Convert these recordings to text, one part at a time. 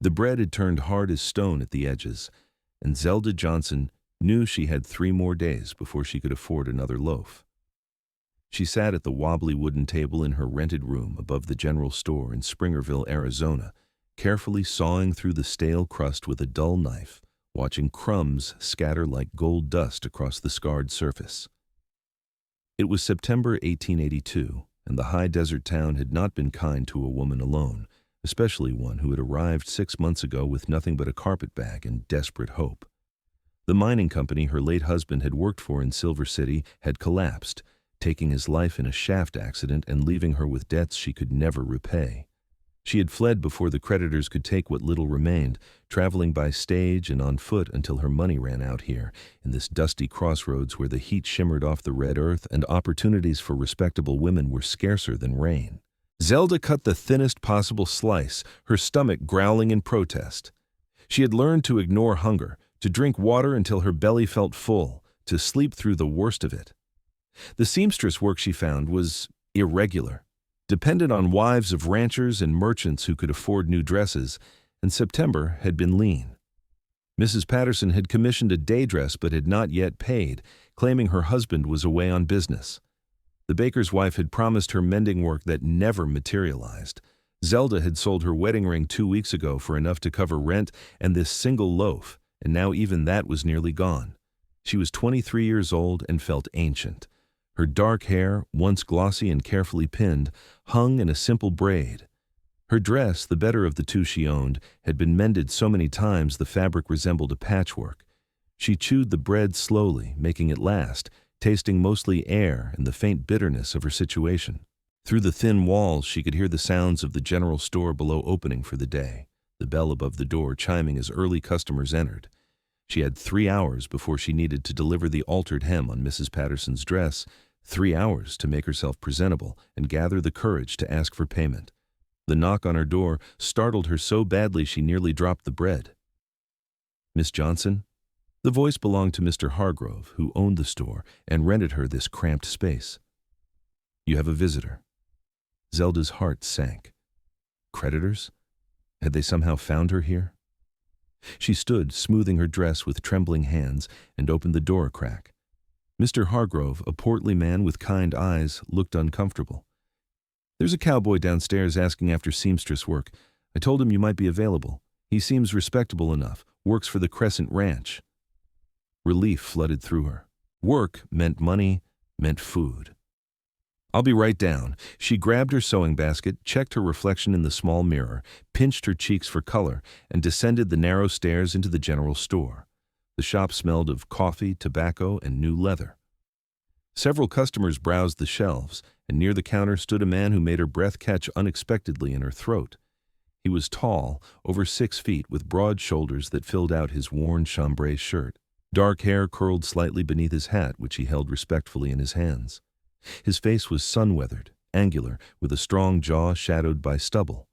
The bread had turned hard as stone at the edges, and Zelda Johnson knew she had 3 more days before she could afford another loaf. She sat at the wobbly wooden table in her rented room above the general store in Springerville, Arizona, carefully sawing through the stale crust with a dull knife, watching crumbs scatter like gold dust across the scarred surface. It was September 1882, and the high desert town had not been kind to a woman alone, especially one who had arrived 6 months ago with nothing but a carpetbag and desperate hope. The mining company her late husband had worked for in Silver City had collapsed, taking his life in a shaft accident and leaving her with debts she could never repay. She had fled before the creditors could take what little remained, traveling by stage and on foot until her money ran out here, in this dusty crossroads where the heat shimmered off the red earth and opportunities for respectable women were scarcer than rain. Zelda cut the thinnest possible slice, her stomach growling in protest. She had learned to ignore hunger, to drink water until her belly felt full, to sleep through the worst of it. The seamstress work she found was irregular, dependent on wives of ranchers and merchants who could afford new dresses, and September had been lean. Mrs. Patterson had commissioned a day dress but had not yet paid, claiming her husband was away on business. The baker's wife had promised her mending work that never materialized. Zelda had sold her wedding ring 2 weeks ago for enough to cover rent and this single loaf, and now even that was nearly gone. She was 23 years old and felt ancient. Her dark hair, once glossy and carefully pinned, hung in a simple braid. Her dress, the better of the 2 she owned, had been mended so many times the fabric resembled a patchwork. She chewed the bread slowly, making it last, tasting mostly air and the faint bitterness of her situation. Through the thin walls she could hear the sounds of the general store below opening for the day, the bell above the door chiming as early customers entered. She had 3 hours before she needed to deliver the altered hem on Mrs. Patterson's dress, 3 hours to make herself presentable and gather the courage to ask for payment. The knock on her door startled her so badly she nearly dropped the bread. "Miss Johnson?" The voice belonged to Mr. Hargrove, who owned the store and rented her this cramped space. "You have a visitor." Zelda's heart sank. Creditors? Had they somehow found her here? She stood, smoothing her dress with trembling hands, and opened the door a crack. Mr. Hargrove, a portly man with kind eyes, looked uncomfortable. "There's a cowboy downstairs asking after seamstress work. I told him you might be available. He seems respectable enough, works for the Crescent Ranch." Relief flooded through her. Work meant money, meant food. "I'll be right down." She grabbed her sewing basket, checked her reflection in the small mirror, pinched her cheeks for color, and descended the narrow stairs into the general store. The shop smelled of coffee, tobacco, and new leather. Several customers browsed the shelves, and near the counter stood a man who made her breath catch unexpectedly in her throat. He was tall, over 6 feet, with broad shoulders that filled out his worn chambray shirt. Dark hair curled slightly beneath his hat, which he held respectfully in his hands. His face was sun-weathered, angular, with a strong jaw shadowed by stubble.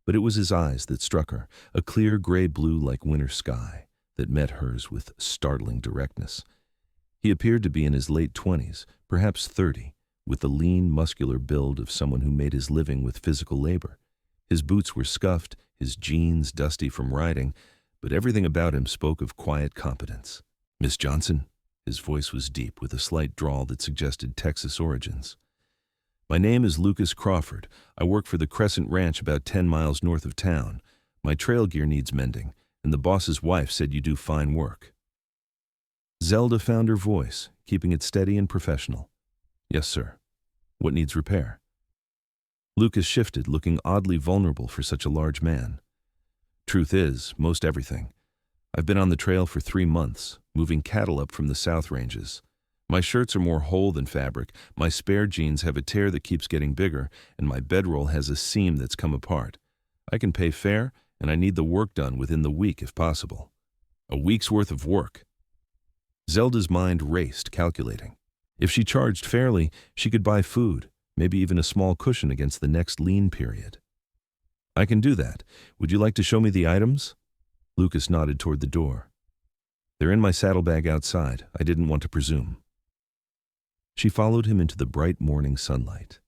But it was his eyes that struck her, a clear gray blue like winter sky, that met hers with startling directness. He appeared to be in his late 20s, perhaps 30, with the lean, muscular build of someone who made his living with physical labor. His boots were scuffed, his jeans dusty from riding, but everything about him spoke of quiet competence. "Miss Johnson?" His voice was deep, with a slight drawl that suggested Texas origins. "My name is Lucas Crawford. I work for the Crescent Ranch about 10 miles north of town. My trail gear needs mending, and the boss's wife said you do fine work." Zelda found her voice, keeping it steady and professional. "Yes, sir. What needs repair?" Lucas shifted, looking oddly vulnerable for such a large man. "Truth is, most everything. I've been on the trail for 3 months, moving cattle up from the South Ranges. My shirts are more whole than fabric, my spare jeans have a tear that keeps getting bigger, and my bedroll has a seam that's come apart. I can pay fair, and I need the work done within the week if possible." A week's worth of work. Zelda's mind raced, calculating. If she charged fairly, she could buy food, maybe even a small cushion against the next lean period. "I can do that. Would you like to show me the items?" Lucas nodded toward the door. "They're in my saddlebag outside. I didn't want to presume." She followed him into the bright morning sunlight.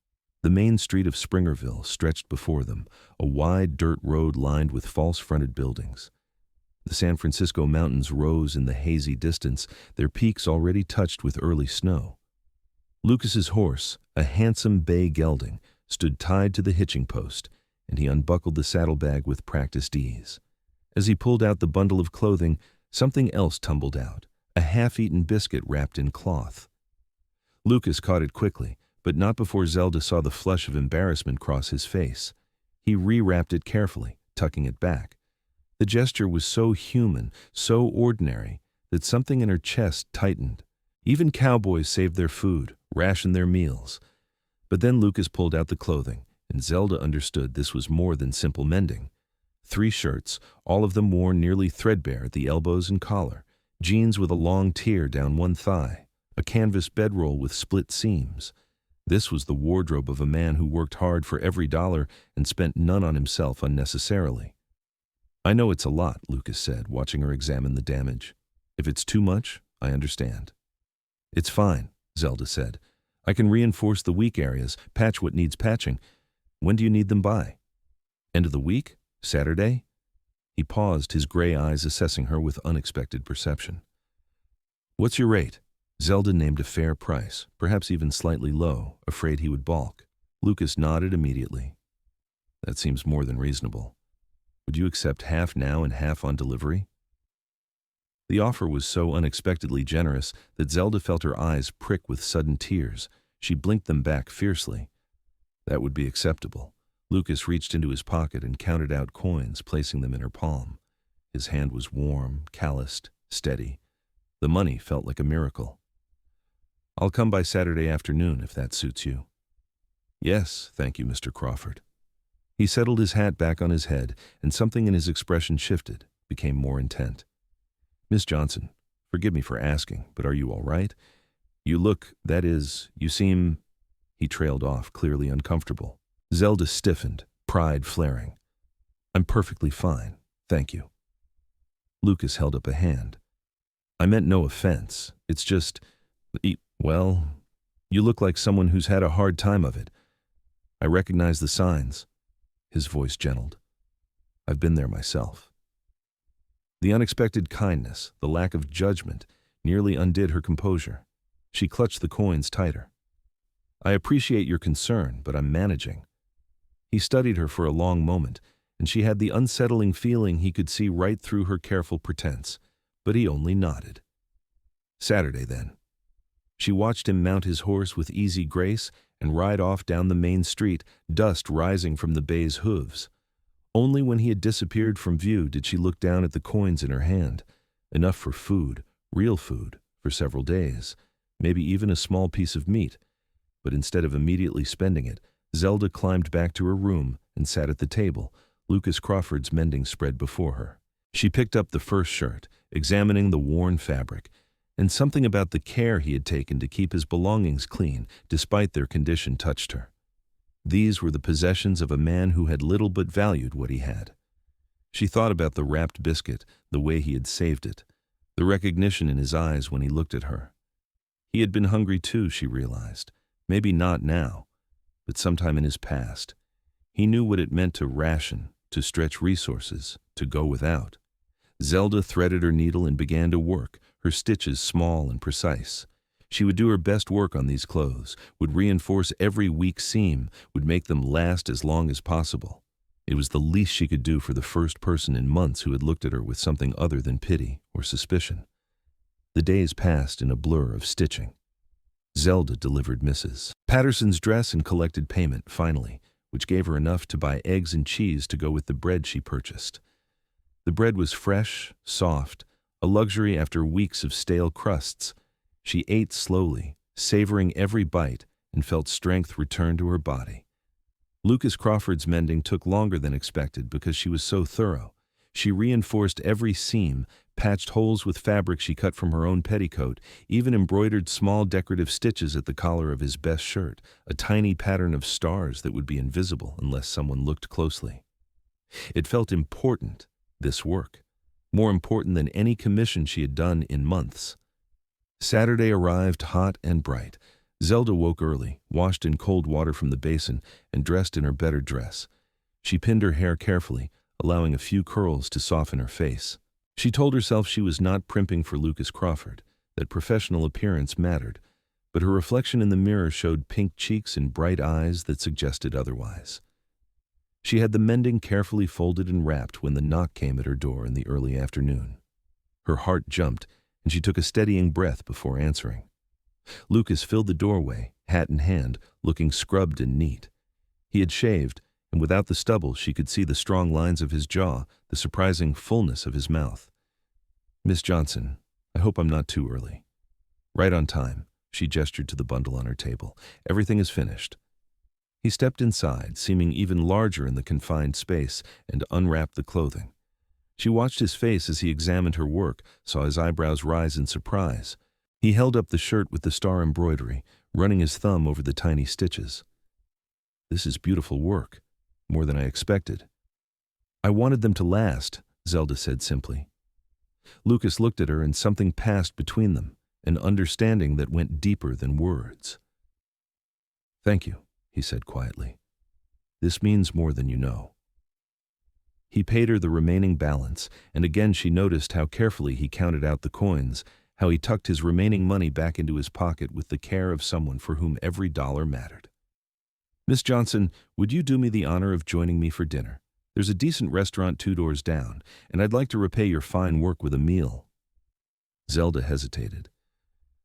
The main street of Springerville stretched before them, a wide dirt road lined with false-fronted buildings. The San Francisco mountains rose in the hazy distance, their peaks already touched with early snow. Lucas's horse, a handsome bay gelding, stood tied to the hitching post, and he unbuckled the saddlebag with practiced ease. As he pulled out the bundle of clothing, something else tumbled out, a half-eaten biscuit wrapped in cloth. Lucas caught it quickly, but not before Zelda saw the flush of embarrassment cross his face. He rewrapped it carefully, tucking it back. The gesture was so human, so ordinary, that something in her chest tightened. Even cowboys saved their food, rationed their meals. But then Lucas pulled out the clothing, and Zelda understood this was more than simple mending. 3 shirts, all of them worn nearly threadbare at the elbows and collar, jeans with a long tear down one thigh, a canvas bedroll with split seams. This was the wardrobe of a man who worked hard for every dollar and spent none on himself unnecessarily. "I know it's a lot," Lucas said, watching her examine the damage. "If it's too much, I understand." "It's fine," Zelda said. "I can reinforce the weak areas, patch what needs patching. When do you need them by?" "End of the week? Saturday?" He paused, his gray eyes assessing her with unexpected perception. "What's your rate?" Zelda named a fair price, perhaps even slightly low, afraid he would balk. Lucas nodded immediately. "That seems more than reasonable. Would you accept half now and half on delivery?" The offer was so unexpectedly generous that Zelda felt her eyes prick with sudden tears. She blinked them back fiercely. That would be acceptable. Lucas reached into his pocket and counted out coins, placing them in her palm. His hand was warm, calloused, steady. The money felt like a miracle. "I'll come by Saturday afternoon, if that suits you." "Yes, thank you, Mr. Crawford." He settled his hat back on his head, and something in his expression shifted, became more intent. "Miss Johnson, forgive me for asking, but are you all right? You look, that is, you seem—" He trailed off, clearly uncomfortable. Zelda stiffened, pride flaring. "I'm perfectly fine, thank you." Lucas held up a hand. "I meant no offense. It's just, well, you look like someone who's had a hard time of it. I recognize the signs." His voice gentled. "I've been there myself." The unexpected kindness, the lack of judgment, nearly undid her composure. She clutched the coins tighter. "I appreciate your concern, but I'm managing." He studied her for a long moment, and she had the unsettling feeling he could see right through her careful pretense, but he only nodded. "Saturday, then." She watched him mount his horse with easy grace and ride off down the main street, dust rising from the bay's hooves. Only when he had disappeared from view did she look down at the coins in her hand. Enough for food, real food, for several days, maybe even a small piece of meat. But instead of immediately spending it, Zelda climbed back to her room and sat at the table, Lucas Crawford's mending spread before her. She picked up the first shirt, examining the worn fabric, and something about the care he had taken to keep his belongings clean, despite their condition, touched her. These were the possessions of a man who had little but valued what he had. She thought about the wrapped biscuit, the way he had saved it, the recognition in his eyes when he looked at her. He had been hungry too, she realized. Maybe not now, but sometime in his past. He knew what it meant to ration, to stretch resources, to go without. Zelda threaded her needle and began to work, her stitches small and precise. She would do her best work on these clothes, would reinforce every weak seam, would make them last as long as possible. It was the least she could do for the first person in months who had looked at her with something other than pity or suspicion. The days passed in a blur of stitching. Zelda delivered Mrs. Patterson's dress and collected payment, finally, which gave her enough to buy eggs and cheese to go with the bread she purchased. The bread was fresh, soft, a luxury after weeks of stale crusts. She ate slowly, savoring every bite, and felt strength return to her body. Lucas Crawford's mending took longer than expected because she was so thorough. She reinforced every seam, patched holes with fabric she cut from her own petticoat, even embroidered small decorative stitches at the collar of his best shirt, a tiny pattern of stars that would be invisible unless someone looked closely. It felt important, this work, more important than any commission she had done in months. Saturday arrived hot and bright. Zelda woke early, washed in cold water from the basin, and dressed in her better dress. She pinned her hair carefully, allowing a few curls to soften her face. She told herself she was not primping for Lucas Crawford, that professional appearance mattered, but her reflection in the mirror showed pink cheeks and bright eyes that suggested otherwise. She had the mending carefully folded and wrapped when the knock came at her door in the early afternoon. Her heart jumped, and she took a steadying breath before answering. Lucas filled the doorway, hat in hand, looking scrubbed and neat. He had shaved, and without the stubble she could see the strong lines of his jaw, the surprising fullness of his mouth. "Miss Johnson, I hope I'm not too early." "Right on time," she gestured to the bundle on her table. "Everything is finished." He stepped inside, seeming even larger in the confined space, and unwrapped the clothing. She watched his face as he examined her work, saw his eyebrows rise in surprise. He held up the shirt with the star embroidery, running his thumb over the tiny stitches. "This is beautiful work, more than I expected." "I wanted them to last," Zelda said simply. Lucas looked at her, and something passed between them, an understanding that went deeper than words. "Thank you," he said quietly. "This means more than you know." He paid her the remaining balance, and again she noticed how carefully he counted out the coins, how he tucked his remaining money back into his pocket with the care of someone for whom every dollar mattered. "Miss Johnson, would you do me the honor of joining me for dinner? There's a decent restaurant 2 doors down, and I'd like to repay your fine work with a meal." Zelda hesitated.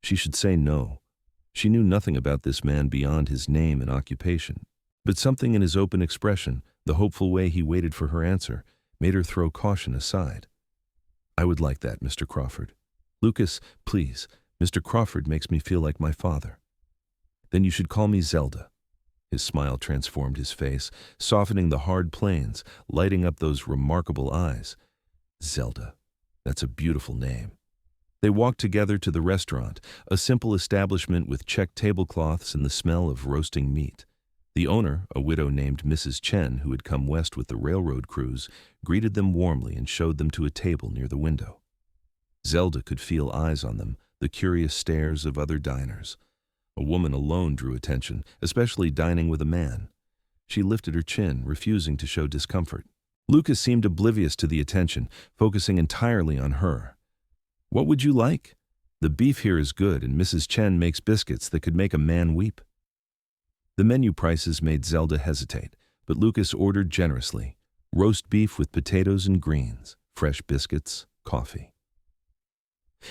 She should say no. She knew nothing about this man beyond his name and occupation. But something in his open expression, the hopeful way he waited for her answer, made her throw caution aside. "I would like that, Mr. Crawford." "Lucas, please. Mr. Crawford makes me feel like my father." "Then you should call me Zelda." His smile transformed his face, softening the hard planes, lighting up those remarkable eyes. "Zelda, that's a beautiful name." They walked together to the restaurant, a simple establishment with checked tablecloths and the smell of roasting meat. The owner, a widow named Mrs. Chen, who had come west with the railroad crews, greeted them warmly and showed them to a table near the window. Zelda could feel eyes on them, the curious stares of other diners. A woman alone drew attention, especially dining with a man. She lifted her chin, refusing to show discomfort. Lucas seemed oblivious to the attention, focusing entirely on her. "What would you like? The beef here is good, and Mrs. Chen makes biscuits that could make a man weep." The menu prices made Zelda hesitate, but Lucas ordered generously: roast beef with potatoes and greens, fresh biscuits, coffee.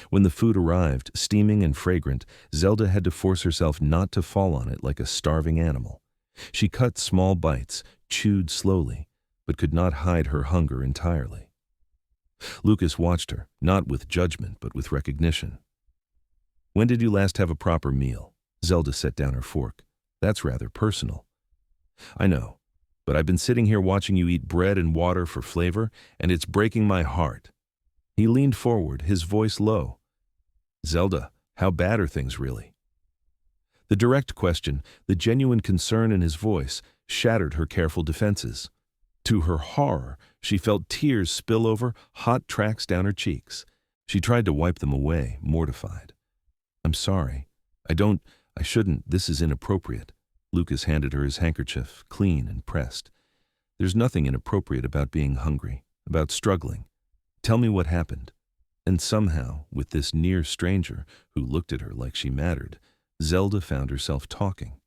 When the food arrived, steaming and fragrant, Zelda had to force herself not to fall on it like a starving animal. She cut small bites, chewed slowly, but could not hide her hunger entirely. Lucas watched her, not with judgment but with recognition. "When did you last have a proper meal?" Zelda set down her fork. "That's rather personal." "I know, but I've been sitting here watching you eat bread and water for flavor, and it's breaking my heart." He leaned forward, his voice low. "Zelda, how bad are things really?" The direct question, the genuine concern in his voice, shattered her careful defenses. To her horror, she felt tears spill over, hot tracks down her cheeks. She tried to wipe them away, mortified. "I'm sorry. I shouldn't. This is inappropriate." Lucas handed her his handkerchief, clean and pressed. "There's nothing inappropriate about being hungry, about struggling. Tell me what happened." And somehow, with this near stranger who looked at her like she mattered, Zelda found herself talking.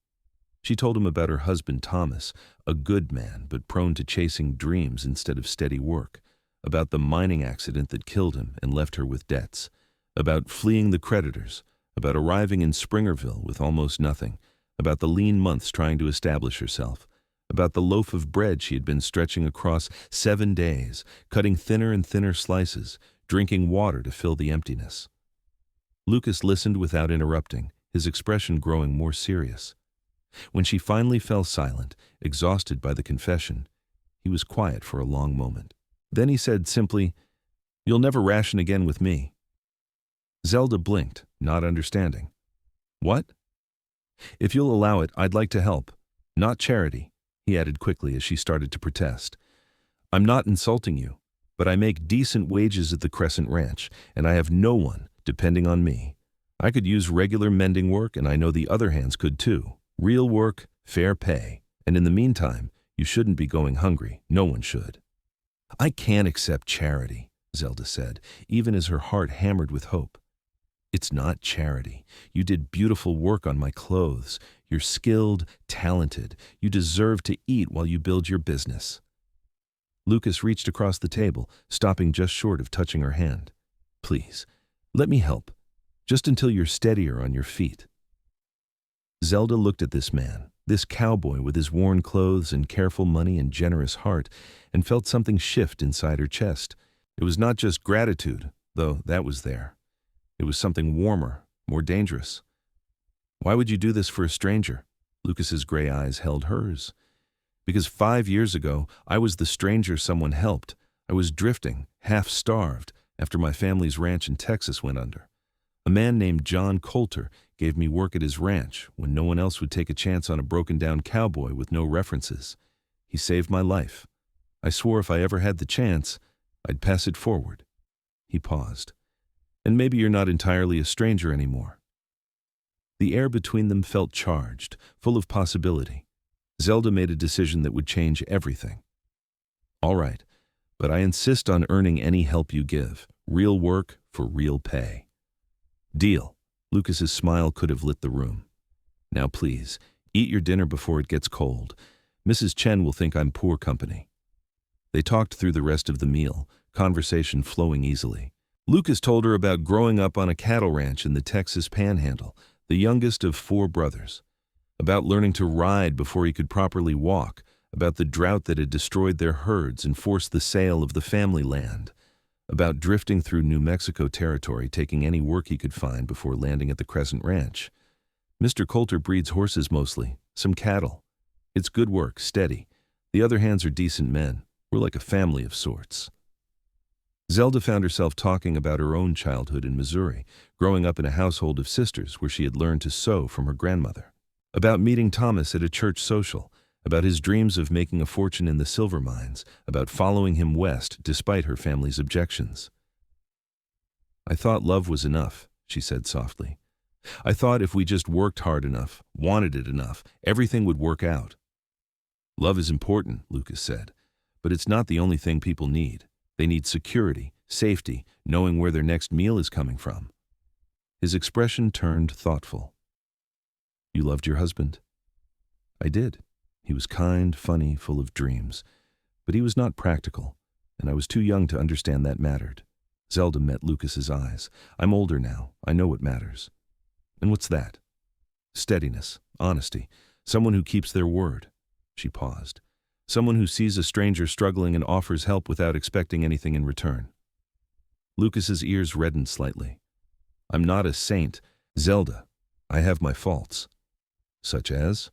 She told him about her husband Thomas, a good man but prone to chasing dreams instead of steady work, about the mining accident that killed him and left her with debts, about fleeing the creditors, about arriving in Springerville with almost nothing, about the lean months trying to establish herself, about the loaf of bread she had been stretching across 7 days, cutting thinner and thinner slices, drinking water to fill the emptiness. Lucas listened without interrupting, his expression growing more serious. When she finally fell silent, exhausted by the confession, he was quiet for a long moment. Then he said simply, "You'll never ration again with me." Zelda blinked, not understanding. "What?" "If you'll allow it, I'd like to help. Not charity," he added quickly as she started to protest. "I'm not insulting you, but I make decent wages at the Crescent Ranch, and I have no one depending on me. I could use regular mending work, and I know the other hands could too. Real work, fair pay, and in the meantime, you shouldn't be going hungry. No one should." "I can't accept charity," Zelda said, even as her heart hammered with hope. "It's not charity. You did beautiful work on my clothes. You're skilled, talented. You deserve to eat while you build your business." Lucas reached across the table, stopping just short of touching her hand. "Please, let me help, just until you're steadier on your feet." Zelda looked at this man, this cowboy with his worn clothes and careful money and generous heart, and felt something shift inside her chest. It was not just gratitude, though that was there. It was something warmer, more dangerous. "Why would you do this for a stranger?" Lucas's gray eyes held hers. "Because 5 years ago, I was the stranger someone helped. I was drifting, half-starved, after my family's ranch in Texas went under. A man named John Coulter gave me work at his ranch when no one else would take a chance on a broken-down cowboy with no references. He saved my life. I swore if I ever had the chance, I'd pass it forward." He paused. "And maybe you're not entirely a stranger anymore." The air between them felt charged, full of possibility. Zelda made a decision that would change everything. "All right, but I insist on earning any help you give. Real work for real pay." "Deal." Lucas's smile could have lit the room. "Now please, eat your dinner before it gets cold. Mrs. Chen will think I'm poor company." They talked through the rest of the meal, conversation flowing easily. Lucas told her about growing up on a cattle ranch in the Texas Panhandle, the youngest of 4 brothers. About learning to ride before he could properly walk, about the drought that had destroyed their herds and forced the sale of the family land, about drifting through New Mexico territory taking any work he could find before landing at the Crescent Ranch. "Mr. Coulter breeds horses mostly, some cattle. It's good work, steady. The other hands are decent men. We're like a family of sorts." Zelda found herself talking about her own childhood in Missouri, growing up in a household of sisters where she had learned to sew from her grandmother. About meeting Thomas at a church social, about his dreams of making a fortune in the silver mines, about following him west despite her family's objections. "I thought love was enough," she said softly. "I thought if we just worked hard enough, wanted it enough, everything would work out." "Love is important," Lucas said, "but it's not the only thing people need. They need security, safety, knowing where their next meal is coming from." His expression turned thoughtful. "You loved your husband?" "I did. He was kind, funny, full of dreams. But he was not practical, and I was too young to understand that mattered." Zelda met Lucas's eyes. "I'm older now. I know what matters." "And what's that?" "Steadiness, honesty, someone who keeps their word." She paused. "Someone who sees a stranger struggling and offers help without expecting anything in return." Lucas's ears reddened slightly. "I'm not a saint, Zelda. I have my faults." "Such as?"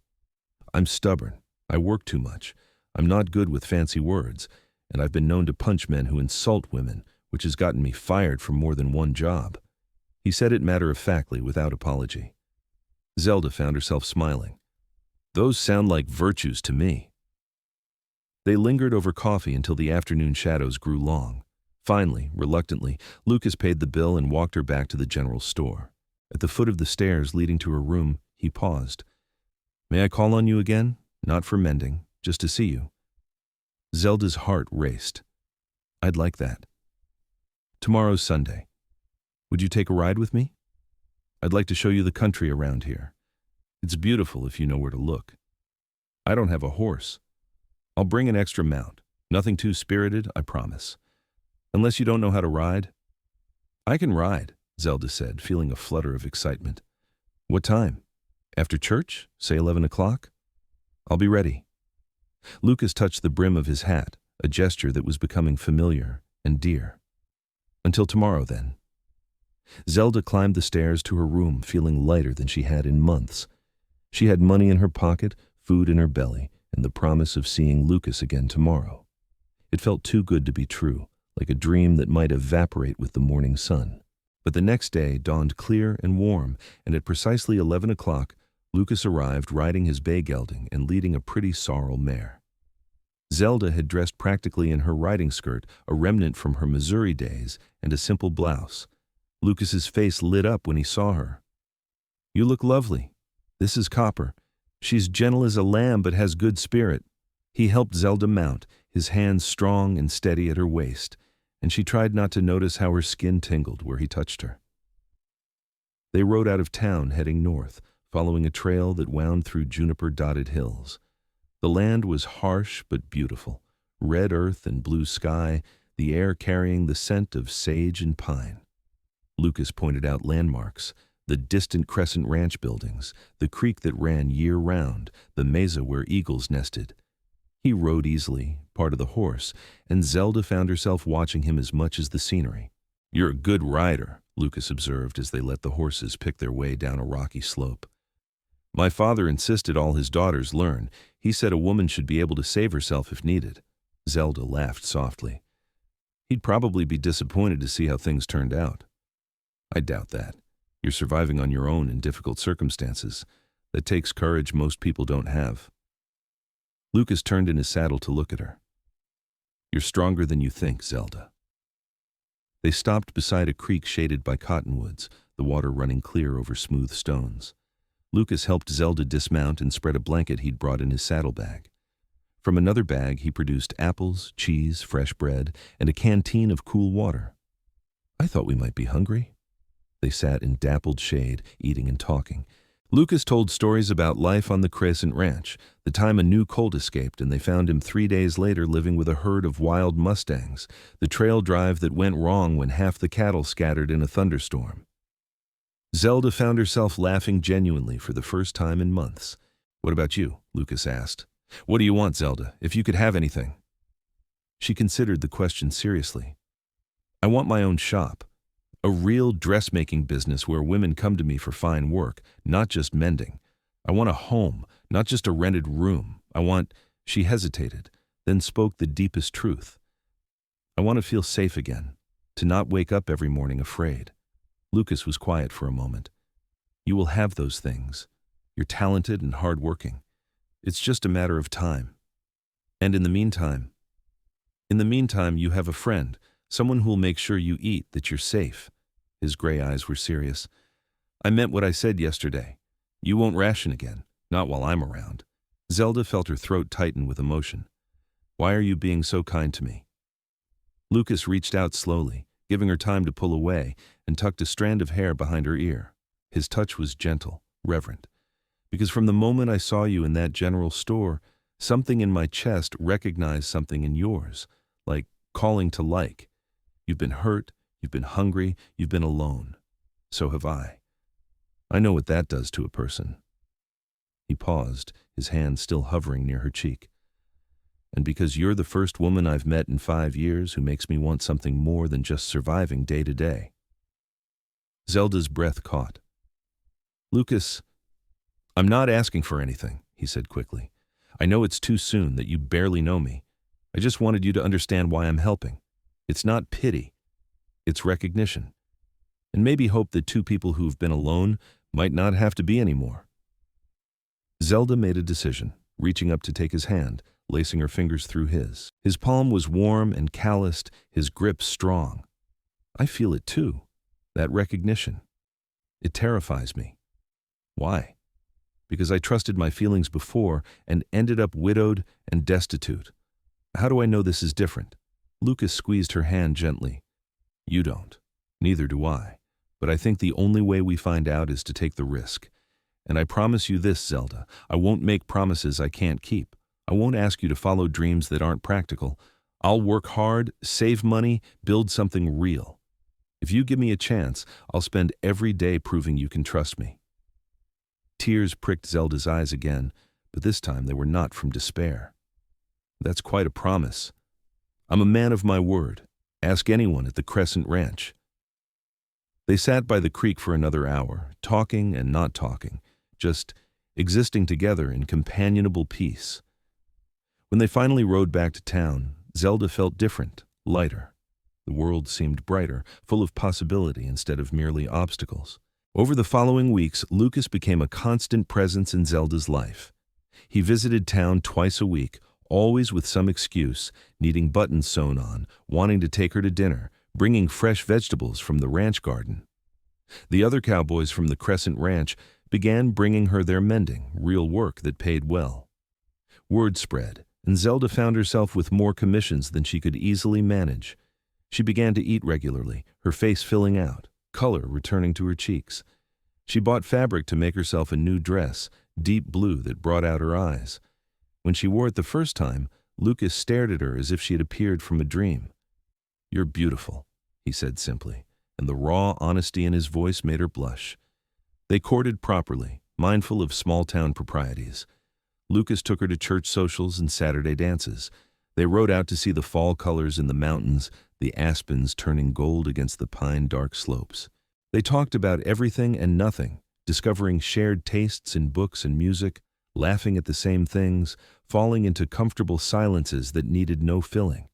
"I'm stubborn. I work too much. I'm not good with fancy words, and I've been known to punch men who insult women, which has gotten me fired from more than one job." He said it matter-of-factly, without apology. Zelda found herself smiling. "Those sound like virtues to me." They lingered over coffee until the afternoon shadows grew long. Finally, reluctantly, Lucas paid the bill and walked her back to the general store. At the foot of the stairs leading to her room, he paused. "May I call on you again? Not for mending, just to see you." Zelda's heart raced. "I'd like that." "Tomorrow's Sunday. Would you take a ride with me? I'd like to show you the country around here. It's beautiful if you know where to look." "I don't have a horse." "I'll bring an extra mount. Nothing too spirited, I promise. Unless you don't know how to ride?" "I can ride," Zelda said, feeling a flutter of excitement. "What time? After church? Say 11 o'clock? I'll be ready." Lucas touched the brim of his hat, a gesture that was becoming familiar and dear. "Until tomorrow, then." Zelda climbed the stairs to her room, feeling lighter than she had in months. She had money in her pocket, food in her belly, and the promise of seeing Lucas again tomorrow. It felt too good to be true, like a dream that might evaporate with the morning sun. But the next day dawned clear and warm, and at precisely 11 o'clock, Lucas arrived riding his bay gelding and leading a pretty sorrel mare. Zelda had dressed practically in her riding skirt, a remnant from her Missouri days, and a simple blouse. Lucas's face lit up when he saw her. "You look lovely. This is Copper. She's gentle as a lamb but has good spirit." He helped Zelda mount, his hands strong and steady at her waist, and she tried not to notice how her skin tingled where he touched her. They rode out of town, heading north, following a trail that wound through juniper-dotted hills. The land was harsh but beautiful, red earth and blue sky, the air carrying the scent of sage and pine. Lucas pointed out landmarks, the distant Crescent Ranch buildings, the creek that ran year-round, the mesa where eagles nested. He rode easily, part of the horse, and Zelda found herself watching him as much as the scenery. "You're a good rider," Lucas observed as they let the horses pick their way down a rocky slope. "My father insisted all his daughters learn. He said a woman should be able to save herself if needed." Zelda laughed softly. "He'd probably be disappointed to see how things turned out." "I doubt that. You're surviving on your own in difficult circumstances. That takes courage most people don't have." Lucas turned in his saddle to look at her. "You're stronger than you think, Zelda." They stopped beside a creek shaded by cottonwoods, the water running clear over smooth stones. Lucas helped Zelda dismount and spread a blanket he'd brought in his saddlebag. From another bag he produced apples, cheese, fresh bread, and a canteen of cool water. "I thought we might be hungry." They sat in dappled shade, eating and talking. Lucas told stories about life on the Crescent Ranch, the time a new colt escaped and they found him 3 days later living with a herd of wild mustangs, the trail drive that went wrong when half the cattle scattered in a thunderstorm. Zelda found herself laughing genuinely for the first time in months. "What about you?" Lucas asked. "What do you want, Zelda, if you could have anything?" She considered the question seriously. "I want my own shop. A real dressmaking business where women come to me for fine work, not just mending. I want a home, not just a rented room. I want—" She hesitated, then spoke the deepest truth. "I want to feel safe again, to not wake up every morning afraid." Lucas was quiet for a moment. "You will have those things. You're talented and hardworking. It's just a matter of time. And in the meantime, you have a friend, someone who'll make sure you eat, that you're safe." His gray eyes were serious. "I meant what I said yesterday. You won't ration again, not while I'm around." Zelda felt her throat tighten with emotion. "Why are you being so kind to me?" Lucas reached out slowly, giving her time to pull away, and tucked a strand of hair behind her ear. His touch was gentle, reverent. "Because from the moment I saw you in that general store, something in my chest recognized something in yours, like calling to like. You've been hurt, you've been hungry, you've been alone. So have I. I know what that does to a person." He paused, his hand still hovering near her cheek. "And because you're the first woman I've met in 5 years who makes me want something more than just surviving day to day." Zelda's breath caught. "Lucas, I'm not asking for anything," he said quickly. "I know it's too soon, that you barely know me. I just wanted you to understand why I'm helping. It's not pity. It's recognition. And maybe hope that two people who've been alone might not have to be anymore." Zelda made a decision, reaching up to take his hand, lacing her fingers through his. His palm was warm and calloused, his grip strong. "I feel it too, that recognition. It terrifies me." "Why?" "Because I trusted my feelings before and ended up widowed and destitute. How do I know this is different?" Lucas squeezed her hand gently. "You don't. Neither do I. But I think the only way we find out is to take the risk. And I promise you this, Zelda, I won't make promises I can't keep. I won't ask you to follow dreams that aren't practical. I'll work hard, save money, build something real. If you give me a chance, I'll spend every day proving you can trust me." Tears pricked Zelda's eyes again, but this time they were not from despair. "That's quite a promise. I'm a man of my word. Ask anyone at the Crescent Ranch." They sat by the creek for another hour, talking and not talking, just existing together in companionable peace. When they finally rode back to town, Zelda felt different, lighter. The world seemed brighter, full of possibility instead of merely obstacles. Over the following weeks, Lucas became a constant presence in Zelda's life. He visited town twice a week, always with some excuse, needing buttons sewn on, wanting to take her to dinner, bringing fresh vegetables from the ranch garden. The other cowboys from the Crescent Ranch began bringing her their mending, real work that paid well. Word spread, and Zelda found herself with more commissions than she could easily manage. She began to eat regularly, her face filling out, color returning to her cheeks. She bought fabric to make herself a new dress, deep blue that brought out her eyes. When she wore it the first time, Lucas stared at her as if she had appeared from a dream. "You're beautiful," he said simply, and the raw honesty in his voice made her blush. They courted properly, mindful of small-town proprieties. Lucas took her to church socials and Saturday dances. They rode out to see the fall colors in the mountains, the aspens turning gold against the pine-dark slopes. They talked about everything and nothing, discovering shared tastes in books and music, laughing at the same things, falling into comfortable silences that needed no filling.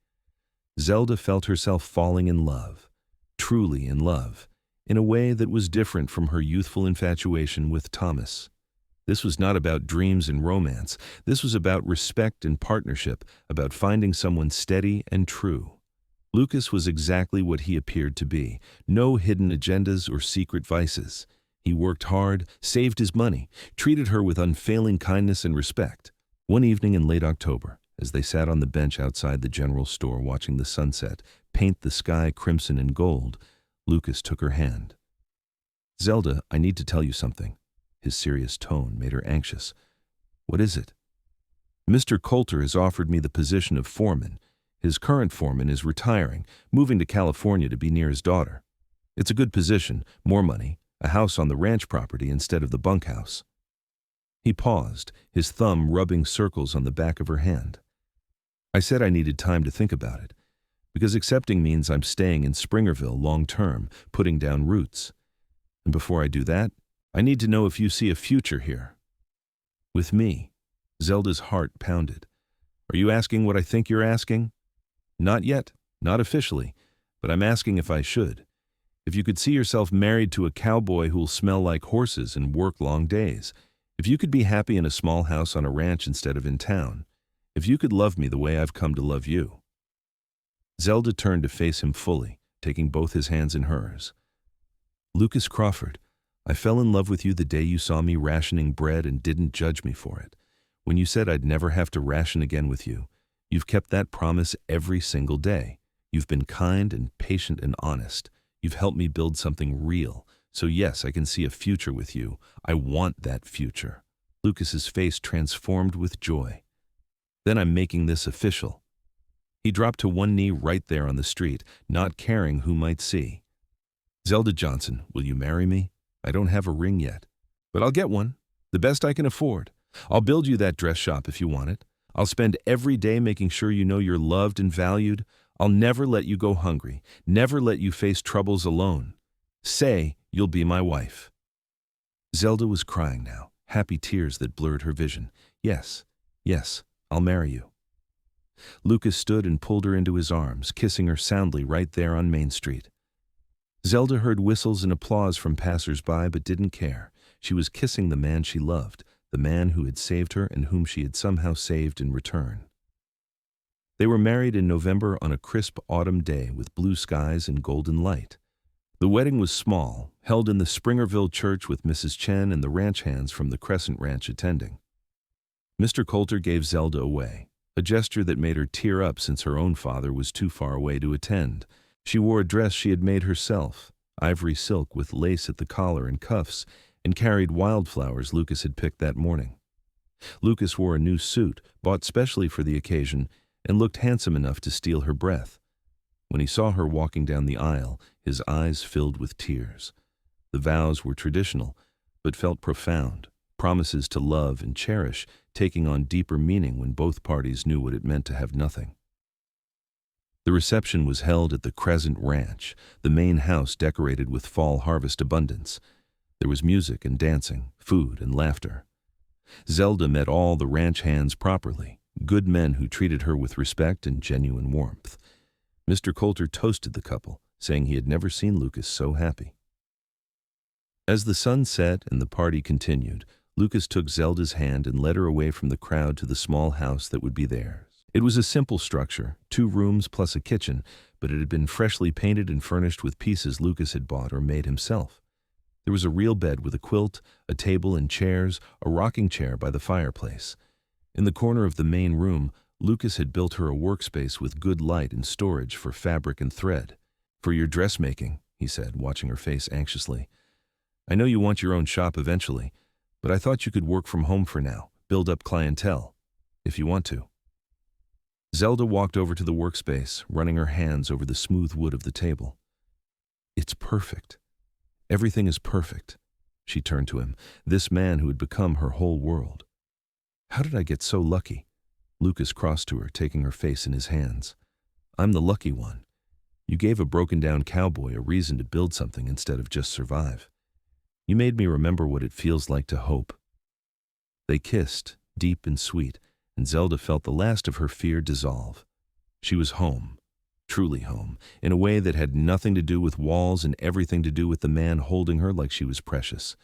Zelda felt herself falling in love, truly in love, in a way that was different from her youthful infatuation with Thomas. This was not about dreams and romance. This was about respect and partnership, about finding someone steady and true. Lucas was exactly what he appeared to be, no hidden agendas or secret vices. He worked hard, saved his money, treated her with unfailing kindness and respect. One evening in late October, as they sat on the bench outside the general store watching the sunset paint the sky crimson and gold, Lucas took her hand. "Zelda, I need to tell you something." His serious tone made her anxious. "What is it?" "Mr. Coulter has offered me the position of foreman. His current foreman is retiring, moving to California to be near his daughter. It's a good position, more money, a house on the ranch property instead of the bunkhouse." He paused, his thumb rubbing circles on the back of her hand. "I said I needed time to think about it, because accepting means I'm staying in Springerville long-term, putting down roots. And before I do that, I need to know if you see a future here." "With me?" Zelda's heart pounded. "Are you asking what I think you're asking?" "Not yet, not officially, but I'm asking if I should. If you could see yourself married to a cowboy who'll smell like horses and work long days. If you could be happy in a small house on a ranch instead of in town. If you could love me the way I've come to love you." Zelda turned to face him fully, taking both his hands in hers. "Lucas Crawford, I fell in love with you the day you saw me rationing bread and didn't judge me for it. When you said I'd never have to ration again with you, you've kept that promise every single day. You've been kind and patient and honest. You've helped me build something real. So yes, I can see a future with you. I want that future." Lucas's face transformed with joy. "Then I'm making this official." He dropped to one knee right there on the street, not caring who might see. "Zelda Johnson, will you marry me? I don't have a ring yet, but I'll get one, the best I can afford. I'll build you that dress shop if you want it. I'll spend every day making sure you know you're loved and valued. I'll never let you go hungry, never let you face troubles alone. Say you'll be my wife." Zelda was crying now, happy tears that blurred her vision. "Yes, yes, I'll marry you." Lucas stood and pulled her into his arms, kissing her soundly right there on Main Street. Zelda heard whistles and applause from passers-by but didn't care. She was kissing the man she loved, the man who had saved her and whom she had somehow saved in return. They were married in November on a crisp autumn day with blue skies and golden light. The wedding was small, held in the Springerville church with Mrs. Chen and the ranch hands from the Crescent Ranch attending. Mr. Coulter gave Zelda away, a gesture that made her tear up since her own father was too far away to attend. She wore a dress she had made herself, ivory silk with lace at the collar and cuffs, and carried wildflowers Lucas had picked that morning. Lucas wore a new suit, bought specially for the occasion, and looked handsome enough to steal her breath. When he saw her walking down the aisle, his eyes filled with tears. The vows were traditional, but felt profound, promises to love and cherish, taking on deeper meaning when both parties knew what it meant to have nothing. The reception was held at the Crescent Ranch, the main house decorated with fall harvest abundance. There was music and dancing, food and laughter. Zelda met all the ranch hands properly, good men who treated her with respect and genuine warmth. Mr. Coulter toasted the couple, saying he had never seen Lucas so happy. As the sun set and the party continued, Lucas took Zelda's hand and led her away from the crowd to the small house that would be theirs. It was a simple structure, 2 rooms plus a kitchen, but it had been freshly painted and furnished with pieces Lucas had bought or made himself. There was a real bed with a quilt, a table and chairs, a rocking chair by the fireplace. In the corner of the main room, Lucas had built her a workspace with good light and storage for fabric and thread. "For your dressmaking," he said, watching her face anxiously. "I know you want your own shop eventually, but I thought you could work from home for now, build up clientele, if you want to." Zelda walked over to the workspace, running her hands over the smooth wood of the table. "It's perfect. Everything is perfect." She turned to him, this man who had become her whole world. "How did I get so lucky?" Lucas crossed to her, taking her face in his hands. "I'm the lucky one. You gave a broken-down cowboy a reason to build something instead of just survive. You made me remember what it feels like to hope." They kissed, deep and sweet, and Zelda felt the last of her fear dissolve. She was home, truly home, in a way that had nothing to do with walls and everything to do with the man holding her like she was precious.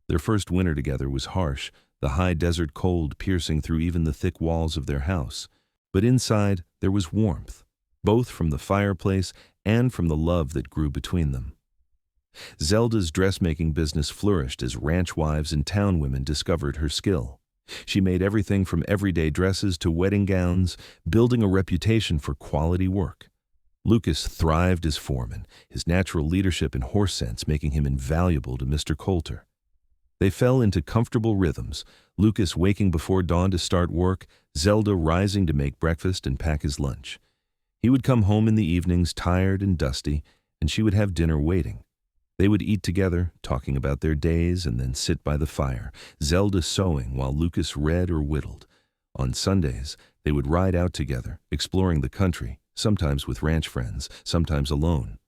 Their first winter together was harsh, the high desert cold piercing through even the thick walls of their house. But inside, there was warmth, both from the fireplace and from the love that grew between them. Zelda's dressmaking business flourished as ranch wives and town women discovered her skill. She made everything from everyday dresses to wedding gowns, building a reputation for quality work. Lucas thrived as foreman, his natural leadership and horse sense making him invaluable to Mr. Coulter. They fell into comfortable rhythms, Lucas waking before dawn to start work, Zelda rising to make breakfast and pack his lunch. He would come home in the evenings tired and dusty, and she would have dinner waiting. They would eat together, talking about their days, and then sit by the fire, Zelda sewing while Lucas read or whittled. On Sundays, they would ride out together, exploring the country, sometimes with ranch friends, sometimes alone.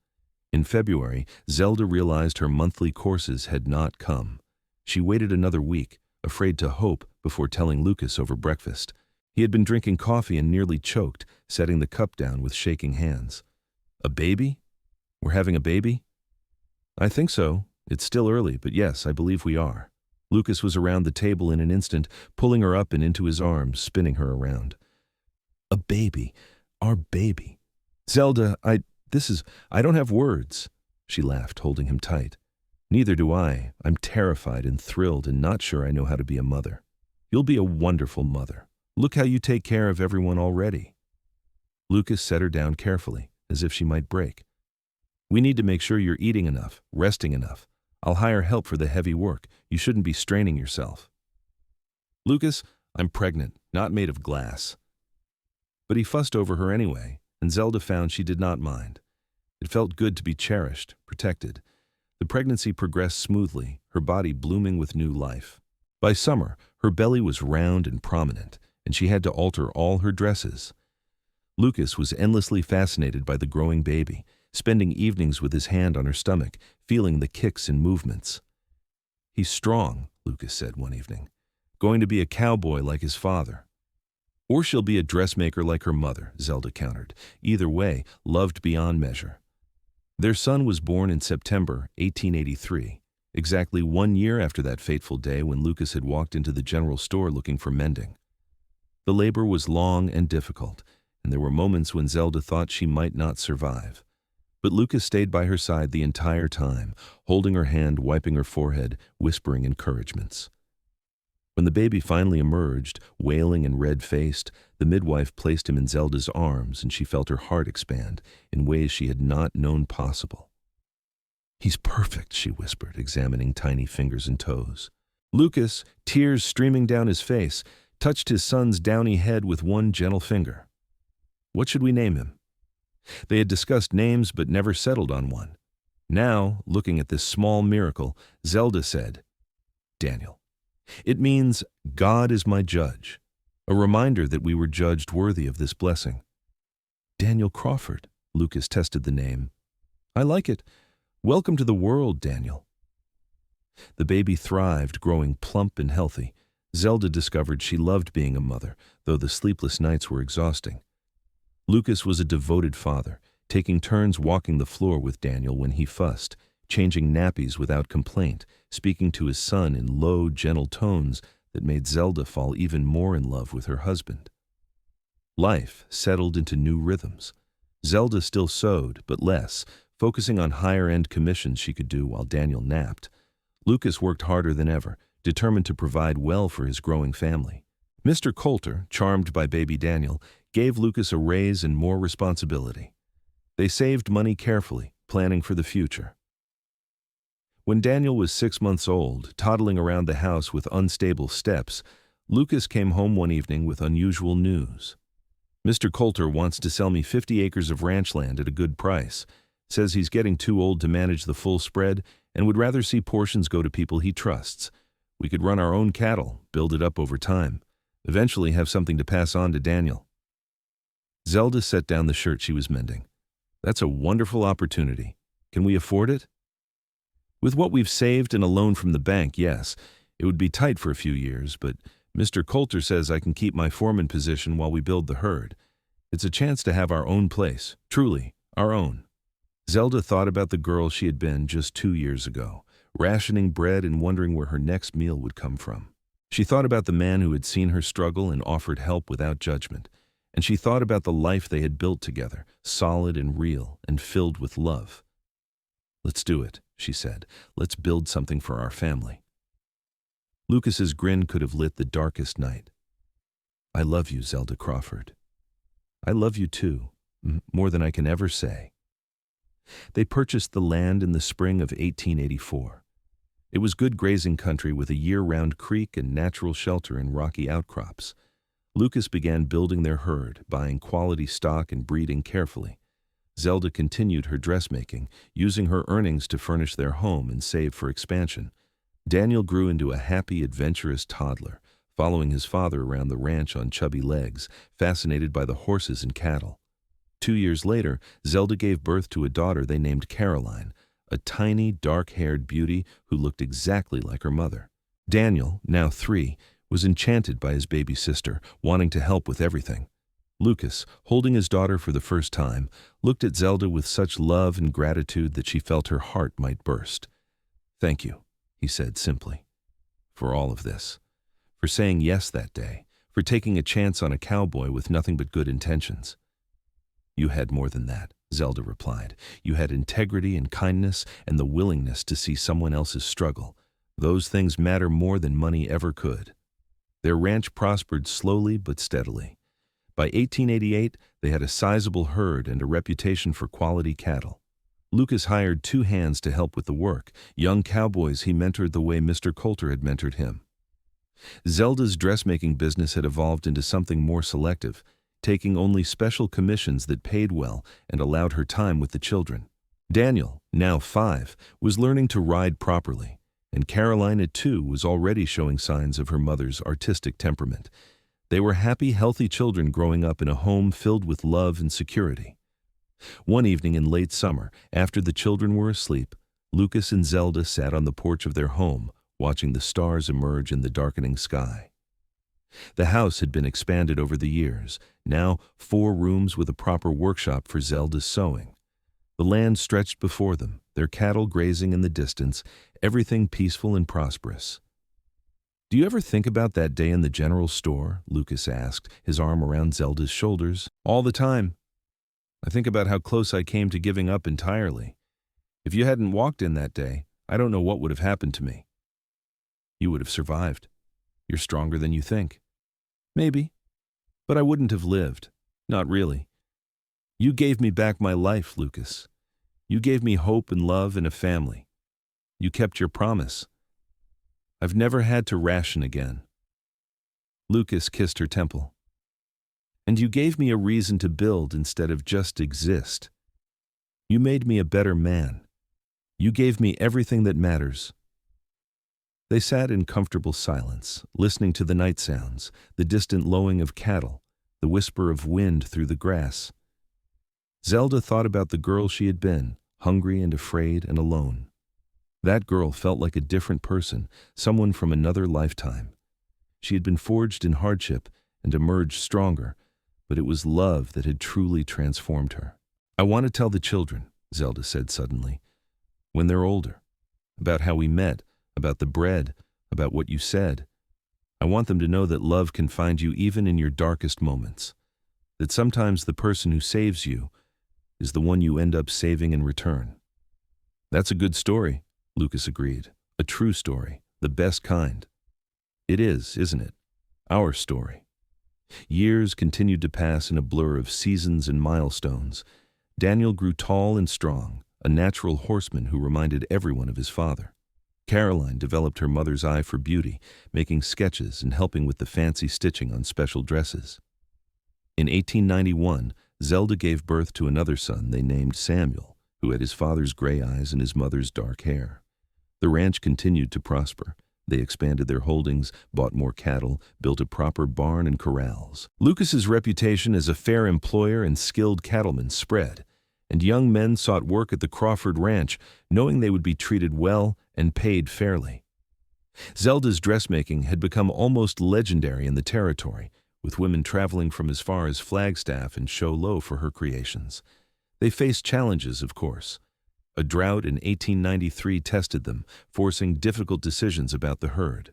In February, Zelda realized her monthly courses had not come. She waited another week, afraid to hope, before telling Lucas over breakfast. He had been drinking coffee and nearly choked, setting the cup down with shaking hands. "A baby? We're having a baby?" "I think so. It's still early, but yes, I believe we are." Lucas was around the table in an instant, pulling her up and into his arms, spinning her around. "A baby. Our baby. Zelda, I don't have words." She laughed, holding him tight. "Neither do I. I'm terrified and thrilled and not sure I know how to be a mother." "You'll be a wonderful mother. Look how you take care of everyone already." Lucas set her down carefully, as if she might break. "We need to make sure you're eating enough, resting enough. I'll hire help for the heavy work. You shouldn't be straining yourself." "Lucas, I'm pregnant, not made of glass." But he fussed over her anyway, and Zelda found she did not mind. It felt good to be cherished, protected. The pregnancy progressed smoothly, her body blooming with new life. By summer, her belly was round and prominent, and she had to alter all her dresses. Lucas was endlessly fascinated by the growing baby, spending evenings with his hand on her stomach, feeling the kicks and movements. "He's strong," Lucas said one evening. "Going to be a cowboy like his father." "Or she'll be a dressmaker like her mother," Zelda countered. Either way, loved beyond measure. Their son was born in September 1883, exactly 1 year after that fateful day when Lucas had walked into the general store looking for mending. The labor was long and difficult, and there were moments when Zelda thought she might not survive. But Lucas stayed by her side the entire time, holding her hand, wiping her forehead, whispering encouragements. When the baby finally emerged, wailing and red-faced, the midwife placed him in Zelda's arms, and she felt her heart expand in ways she had not known possible. "He's perfect," she whispered, examining tiny fingers and toes. Lucas, tears streaming down his face, touched his son's downy head with one gentle finger. "What should we name him?" They had discussed names but never settled on one. Now, looking at this small miracle, Zelda said, "Daniel. It means, God is my judge, a reminder that we were judged worthy of this blessing." "Daniel Crawford," Lucas tested the name. "I like it. Welcome to the world, Daniel." The baby thrived, growing plump and healthy. Zelda discovered she loved being a mother, though the sleepless nights were exhausting. Lucas was a devoted father, taking turns walking the floor with Daniel when he fussed, changing nappies without complaint, speaking to his son in low, gentle tones that made Zelda fall even more in love with her husband. Life settled into new rhythms. Zelda still sewed, but less, focusing on higher-end commissions she could do while Daniel napped. Lucas worked harder than ever, determined to provide well for his growing family. Mr. Coulter, charmed by baby Daniel, gave Lucas a raise and more responsibility. They saved money carefully, planning for the future. When Daniel was 6 months old, toddling around the house with unstable steps, Lucas came home one evening with unusual news. Mr. Coulter wants to sell me 50 acres of ranch land at a good price, says he's getting too old to manage the full spread and would rather see portions go to people he trusts. We could run our own cattle, build it up over time, eventually have something to pass on to Daniel. Zelda set down the shirt she was mending. That's a wonderful opportunity. Can we afford it? With what we've saved and a loan from the bank, yes. It would be tight for a few years, but Mr. Coulter says I can keep my foreman position while we build the herd. It's a chance to have our own place, truly, our own. Zelda thought about the girl she had been just 2 years ago, rationing bread and wondering where her next meal would come from. She thought about the man who had seen her struggle and offered help without judgment. And she thought about the life they had built together, solid and real and filled with love. "Let's do it," she said. "Let's build something for our family." Lucas's grin could have lit the darkest night. "I love you, Zelda Crawford. I love you too, more than I can ever say." They purchased the land in the spring of 1884. It was good grazing country with a year-round creek and natural shelter in rocky outcrops. Lucas began building their herd, buying quality stock and breeding carefully. Zelda continued her dressmaking, using her earnings to furnish their home and save for expansion. Daniel grew into a happy, adventurous toddler, following his father around the ranch on chubby legs, fascinated by the horses and cattle. 2 years later, Zelda gave birth to a daughter they named Caroline, a tiny, dark-haired beauty who looked exactly like her mother. Daniel, now 3, was enchanted by his baby sister, wanting to help with everything. Lucas, holding his daughter for the first time, looked at Zelda with such love and gratitude that she felt her heart might burst. "Thank you," he said simply, "for all of this, for saying yes that day, for taking a chance on a cowboy with nothing but good intentions." "You had more than that," Zelda replied. "You had integrity and kindness and the willingness to see someone else's struggle. Those things matter more than money ever could." Their ranch prospered slowly but steadily. By 1888, they had a sizable herd and a reputation for quality cattle. Lucas hired 2 hands to help with the work, young cowboys he mentored the way Mr. Coulter had mentored him. Zelda's dressmaking business had evolved into something more selective, taking only special commissions that paid well and allowed her time with the children. Daniel, now 5, was learning to ride properly, and Caroline at 2 was already showing signs of her mother's artistic temperament. They were happy, healthy children growing up in a home filled with love and security. One evening in late summer, after the children were asleep, Lucas and Zelda sat on the porch of their home, watching the stars emerge in the darkening sky. The house had been expanded over the years, now 4 rooms with a proper workshop for Zelda's sewing. The land stretched before them, their cattle grazing in the distance, everything peaceful and prosperous. "Do you ever think about that day in the general store?" Lucas asked, his arm around Zelda's shoulders. "All the time. I think about how close I came to giving up entirely. If you hadn't walked in that day, I don't know what would have happened to me." "You would have survived. You're stronger than you think." "Maybe. But I wouldn't have lived. Not really. You gave me back my life, Lucas. You gave me hope and love and a family. You kept your promise. I've never had to ration again." Lucas kissed her temple. "And you gave me a reason to build instead of just exist. You made me a better man. You gave me everything that matters." They sat in comfortable silence, listening to the night sounds, the distant lowing of cattle, the whisper of wind through the grass. Zelda thought about the girl she had been, hungry and afraid and alone. That girl felt like a different person, someone from another lifetime. She had been forged in hardship and emerged stronger, but it was love that had truly transformed her. "I want to tell the children," Zelda said suddenly, "when they're older, about how we met, about the bread, about what you said. I want them to know that love can find you even in your darkest moments, that sometimes the person who saves you is the one you end up saving in return." "That's a good story," Lucas agreed, A true story, the best kind. It is, isn't it? Our story. Years continued to pass in a blur of seasons and milestones. Daniel grew tall and strong, a natural horseman who reminded everyone of his father. Caroline developed her mother's eye for beauty, making sketches and helping with the fancy stitching on special dresses. In 1891, Zelda gave birth to another son they named Samuel, who had his father's gray eyes and his mother's dark hair. The ranch continued to prosper. They expanded their holdings, bought more cattle, built a proper barn and corrals. Lucas's reputation as a fair employer and skilled cattleman spread, and young men sought work at the Crawford Ranch, knowing they would be treated well and paid fairly. Zelda's dressmaking had become almost legendary in the territory, with women traveling from as far as Flagstaff and Show Low for her creations. They faced challenges, of course. A drought in 1893 tested them, forcing difficult decisions about the herd.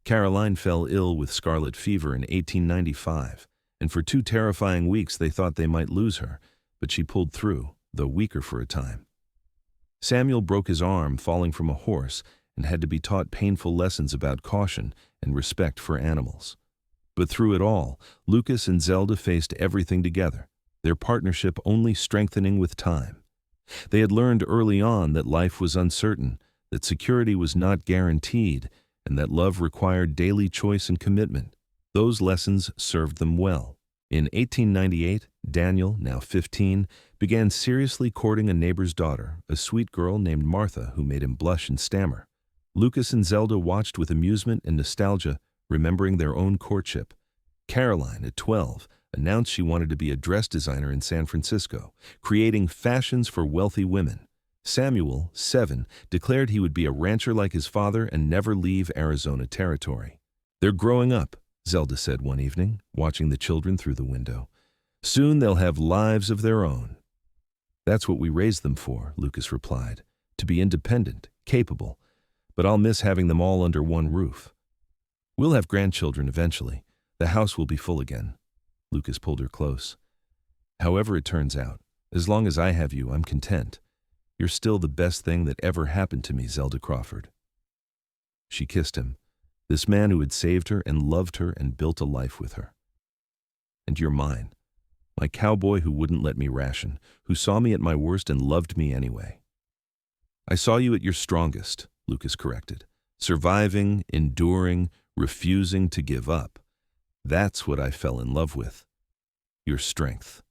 Caroline fell ill with scarlet fever in 1895, and for 2 terrifying weeks they thought they might lose her, but she pulled through, though weaker for a time. Samuel broke his arm falling from a horse and had to be taught painful lessons about caution and respect for animals. But through it all, Lucas and Zelda faced everything together, their partnership only strengthening with time. They had learned early on that life was uncertain, that security was not guaranteed, and that love required daily choice and commitment. Those lessons served them well. In 1898, Daniel, now 15, began seriously courting a neighbor's daughter, a sweet girl named Martha who made him blush and stammer. Lucas and Zelda watched with amusement and nostalgia, remembering their own courtship. Caroline, at 12, announced she wanted to be a dress designer in San Francisco, creating fashions for wealthy women. Samuel, 7, declared he would be a rancher like his father and never leave Arizona territory. "They're growing up," Zelda said one evening, watching the children through the window. "Soon they'll have lives of their own." "That's what we raised them for," Lucas replied, "to be independent, capable. But I'll miss having them all under one roof." "We'll have grandchildren eventually. The house will be full again." Lucas pulled her close. "However it turns out, as long as I have you, I'm content. You're still the best thing that ever happened to me, Zelda Crawford." She kissed him, this man who had saved her and loved her and built a life with her. "And you're mine, my cowboy who wouldn't let me ration, who saw me at my worst and loved me anyway." "I saw you at your strongest," Lucas corrected. "Surviving, enduring, refusing to give up. That's what I fell in love with. Your strength."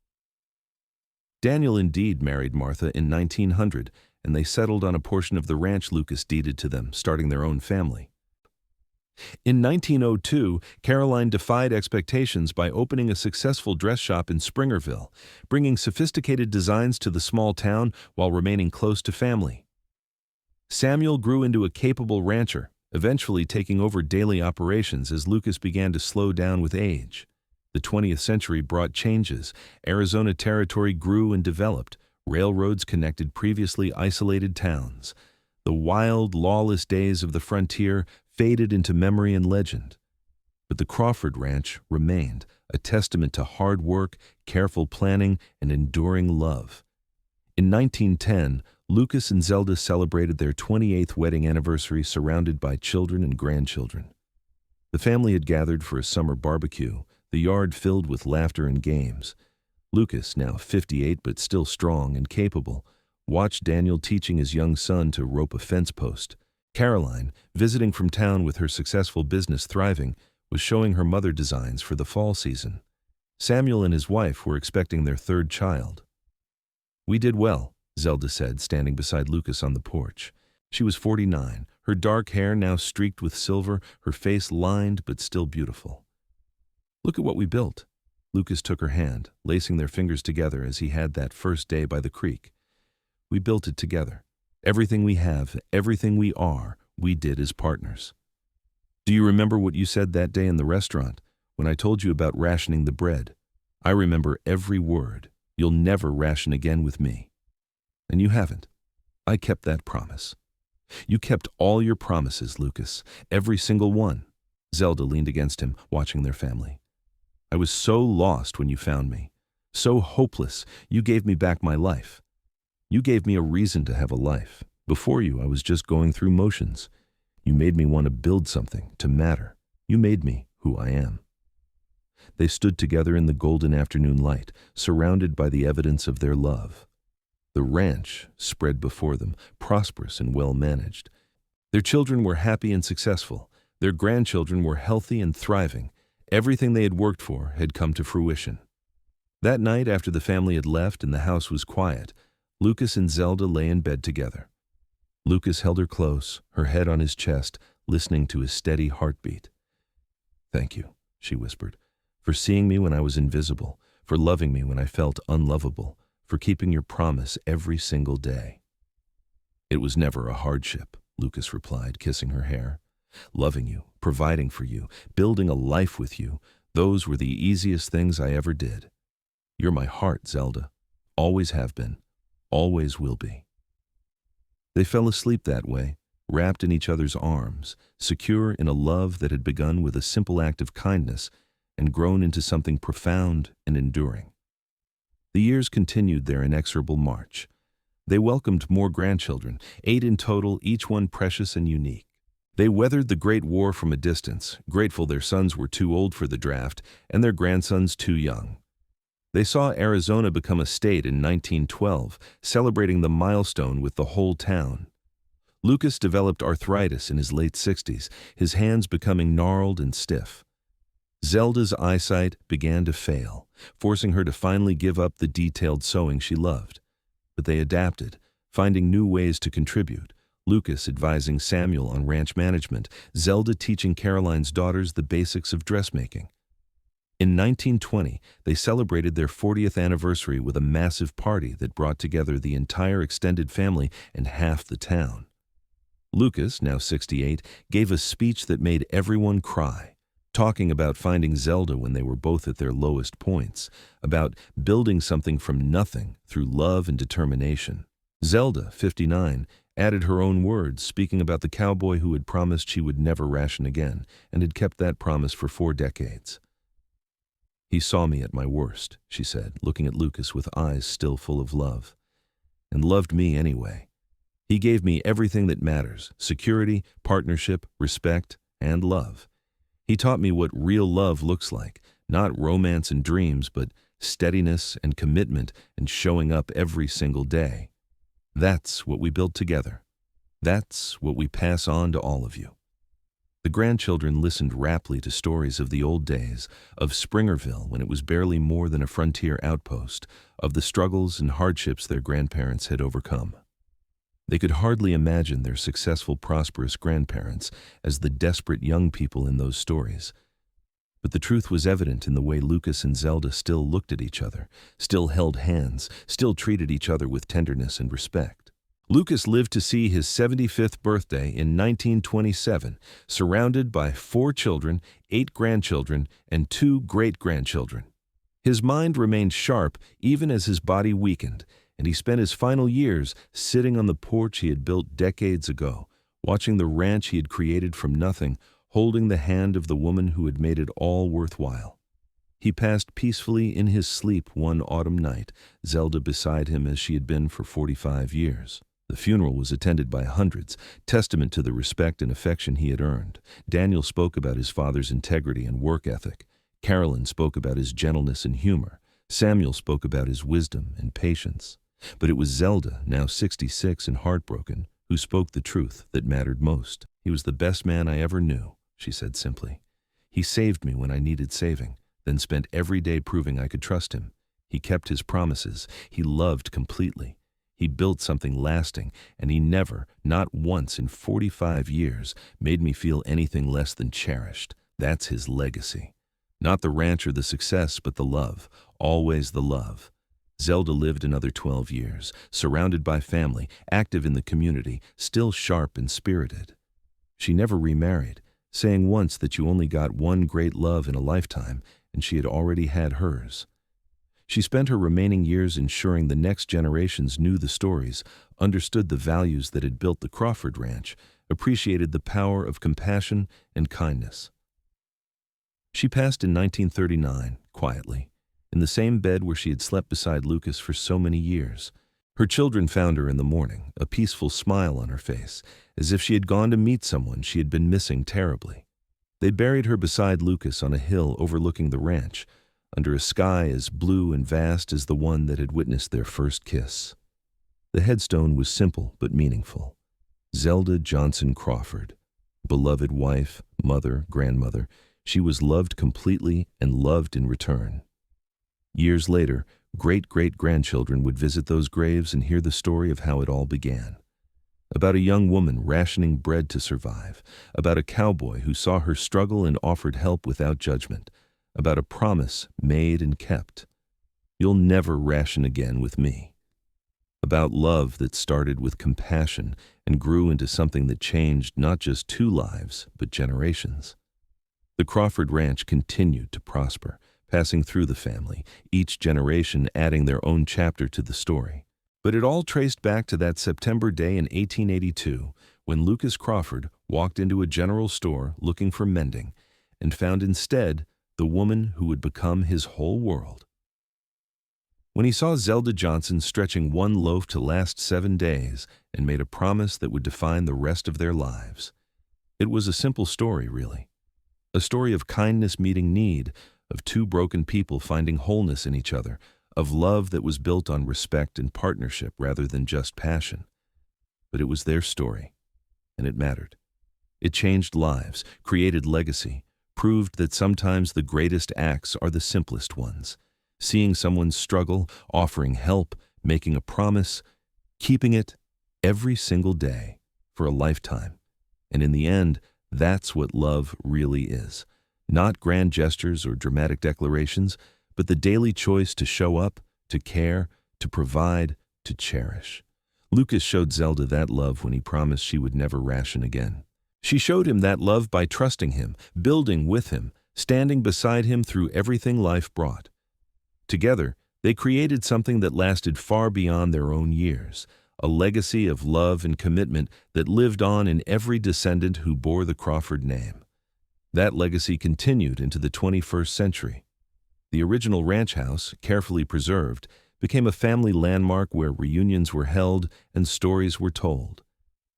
Daniel indeed married Martha in 1900, and they settled on a portion of the ranch Lucas deeded to them, starting their own family. In 1902, Caroline defied expectations by opening a successful dress shop in Springerville, bringing sophisticated designs to the small town while remaining close to family. Samuel grew into a capable rancher, eventually taking over daily operations as Lucas began to slow down with age. The 20th century brought changes. Arizona territory grew and developed. Railroads connected previously isolated towns. The wild, lawless days of the frontier faded into memory and legend. But the Crawford Ranch remained, a testament to hard work, careful planning, and enduring love. In 1910, Lucas and Zelda celebrated their 28th wedding anniversary surrounded by children and grandchildren. The family had gathered for a summer barbecue, the yard filled with laughter and games. Lucas, now 58 but still strong and capable, watched Daniel teaching his young son to rope a fence post. Caroline, visiting from town with her successful business thriving, was showing her mother designs for the fall season. Samuel and his wife were expecting their 3rd child. "We did well," Zelda said, standing beside Lucas on the porch. She was 49, her dark hair now streaked with silver, her face lined but still beautiful. "Look at what we built." Lucas took her hand, lacing their fingers together as he had that first day by the creek. "We built it together. Everything we have, everything we are, we did as partners. Do you remember what you said that day in the restaurant when I told you about rationing the bread? I remember every word. You'll never ration again with me." And you haven't. I kept that promise. You kept all your promises, Lucas, every single one. Zelda leaned against him, watching their family. "I was so lost when you found me, so hopeless, you gave me back my life. You gave me a reason to have a life. Before you, I was just going through motions. You made me want to build something, to matter. You made me who I am." They stood together in the golden afternoon light, surrounded by the evidence of their love. The ranch spread before them, prosperous and well-managed. Their children were happy and successful. Their grandchildren were healthy and thriving. Everything they had worked for had come to fruition. That night, after the family had left and the house was quiet, Lucas and Zelda lay in bed together. Lucas held her close, her head on his chest, listening to his steady heartbeat. "Thank you," she whispered, "for seeing me when I was invisible, for loving me when I felt unlovable, for keeping your promise every single day." "It was never a hardship," Lucas replied, kissing her hair. "Loving you, providing for you, building a life with you, those were the easiest things I ever did. You're my heart, Zelda. Always have been, always will be." They fell asleep that way, wrapped in each other's arms, secure in a love that had begun with a simple act of kindness and grown into something profound and enduring. The years continued their inexorable march. They welcomed more grandchildren, 8 in total, each one precious and unique. They weathered the Great War from a distance, grateful their sons were too old for the draft and their grandsons too young. They saw Arizona become a state in 1912, celebrating the milestone with the whole town. Lucas developed arthritis in his late 60s, his hands becoming gnarled and stiff. Zelda's eyesight began to fail, forcing her to finally give up the detailed sewing she loved. But they adapted, finding new ways to contribute. Lucas advising Samuel on ranch management, Zelda teaching Caroline's daughters the basics of dressmaking. In 1920, they celebrated their 40th anniversary with a massive party that brought together the entire extended family and half the town. Lucas, now 68, gave a speech that made everyone cry, talking about finding Zelda when they were both at their lowest points, about building something from nothing through love and determination. Zelda, 59, added her own words, speaking about the cowboy who had promised she would never ration again and had kept that promise for 4 decades. "He saw me at my worst," she said, looking at Lucas with eyes still full of love, "and loved me anyway. He gave me everything that matters: security, partnership, respect, and love. He taught me what real love looks like, not romance and dreams, but steadiness and commitment and showing up every single day. That's what we built together. That's what we pass on to all of you." The grandchildren listened raptly to stories of the old days, of Springerville when it was barely more than a frontier outpost, of the struggles and hardships their grandparents had overcome. They could hardly imagine their successful, prosperous grandparents as the desperate young people in those stories. But the truth was evident in the way Lucas and Zelda still looked at each other, still held hands, still treated each other with tenderness and respect. Lucas lived to see his 75th birthday in 1927, surrounded by 4 children, 8 grandchildren, and 2 great-grandchildren. His mind remained sharp even as his body weakened, and he spent his final years sitting on the porch he had built decades ago, watching the ranch he had created from nothing, holding the hand of the woman who had made it all worthwhile. He passed peacefully in his sleep one autumn night, Zelda beside him as she had been for 45 years. The funeral was attended by hundreds, testament to the respect and affection he had earned. Daniel spoke about his father's integrity and work ethic. Carolyn spoke about his gentleness and humor. Samuel spoke about his wisdom and patience. But it was Zelda, now 66 and heartbroken, who spoke the truth that mattered most. "He was the best man I ever knew," she said simply. "He saved me when I needed saving, then spent every day proving I could trust him. He kept his promises. He loved completely. He built something lasting, and he never, not once in 45 years, made me feel anything less than cherished. That's his legacy. Not the ranch or the success, but the love. Always the love." Zelda lived another 12 years, surrounded by family, active in the community, still sharp and spirited. She never remarried, saying once that you only got one great love in a lifetime, and she had already had hers. She spent her remaining years ensuring the next generations knew the stories, understood the values that had built the Crawford Ranch, appreciated the power of compassion and kindness. She passed in 1939, quietly, in the same bed where she had slept beside Lucas for so many years. Her children found her in the morning, a peaceful smile on her face, as if she had gone to meet someone she had been missing terribly. They buried her beside Lucas on a hill overlooking the ranch, under a sky as blue and vast as the one that had witnessed their first kiss. The headstone was simple but meaningful. Zelda Johnson Crawford, beloved wife, mother, grandmother, she was loved completely and loved in return. Years later, great-great-grandchildren would visit those graves and hear the story of how it all began. About a young woman rationing bread to survive, about a cowboy who saw her struggle and offered help without judgment, about a promise made and kept. You'll never ration again with me. About love that started with compassion and grew into something that changed not just 2 lives, but generations. The Crawford Ranch continued to prosper, passing through the family, each generation adding their own chapter to the story. But it all traced back to that September day in 1882 when Lucas Crawford walked into a general store looking for mending and found instead the woman who would become his whole world. When he saw Zelda Johnson stretching one loaf to last 7 days and made a promise that would define the rest of their lives. It was a simple story, really. A story of kindness meeting need, of 2 broken people finding wholeness in each other, of love that was built on respect and partnership rather than just passion. But it was their story, and it mattered. It changed lives, created legacy, proved that sometimes the greatest acts are the simplest ones. Seeing someone struggle, offering help, making a promise, keeping it every single day for a lifetime. And in the end, that's what love really is. Not grand gestures or dramatic declarations, but the daily choice to show up, to care, to provide, to cherish. Lucas showed Zelda that love when he promised she would never ration again. She showed him that love by trusting him, building with him, standing beside him through everything life brought. Together, they created something that lasted far beyond their own years, a legacy of love and commitment that lived on in every descendant who bore the Crawford name. That legacy continued into the 21st century. The original ranch house, carefully preserved, became a family landmark where reunions were held and stories were told.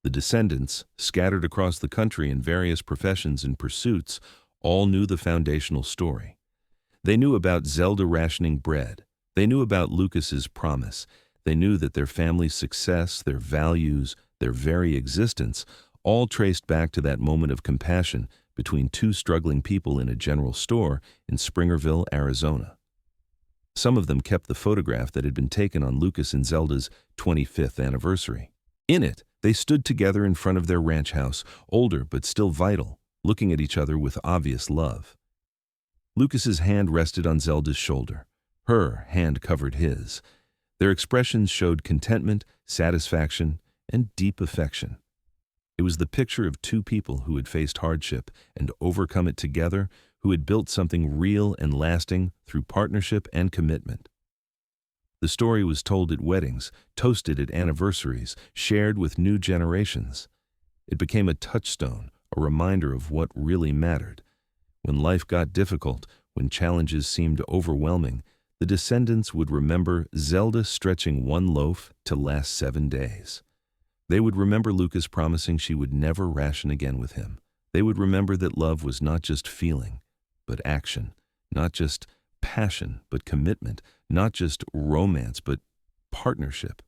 The descendants, scattered across the country in various professions and pursuits, all knew the foundational story. They knew about Zelda rationing bread. They knew about Lucas's promise. They knew that their family's success, their values, their very existence, all traced back to that moment of compassion between 2 struggling people in a general store in Springerville, Arizona. Some of them kept the photograph that had been taken on Lucas and Zelda's 25th anniversary. In it, they stood together in front of their ranch house, older but still vital, looking at each other with obvious love. Lucas's hand rested on Zelda's shoulder. Her hand covered his. Their expressions showed contentment, satisfaction, and deep affection. It was the picture of 2 people who had faced hardship and overcome it together, who had built something real and lasting through partnership and commitment. The story was told at weddings, toasted at anniversaries, shared with new generations. It became a touchstone, a reminder of what really mattered. When life got difficult, when challenges seemed overwhelming, the descendants would remember Zelda stretching one loaf to last 7 days. They would remember Lucas promising she would never ration again with him. They would remember that love was not just feeling, but action, not just passion, but commitment, not just romance, but partnership.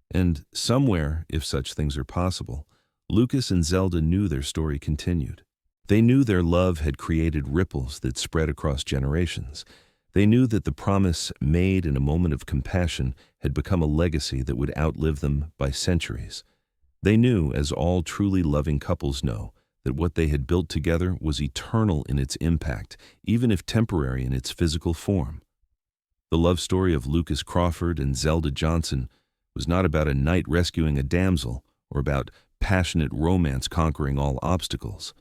And somewhere, if such things are possible, Lucas and Zelda knew their story continued. They knew their love had created ripples that spread across generations. They knew that the promise made in a moment of compassion had become a legacy that would outlive them by centuries. They knew, as all truly loving couples know, that what they had built together was eternal in its impact, even if temporary in its physical form. The love story of Lucas Crawford and Zelda Johnson was not about a knight rescuing a damsel or about passionate romance conquering all obstacles.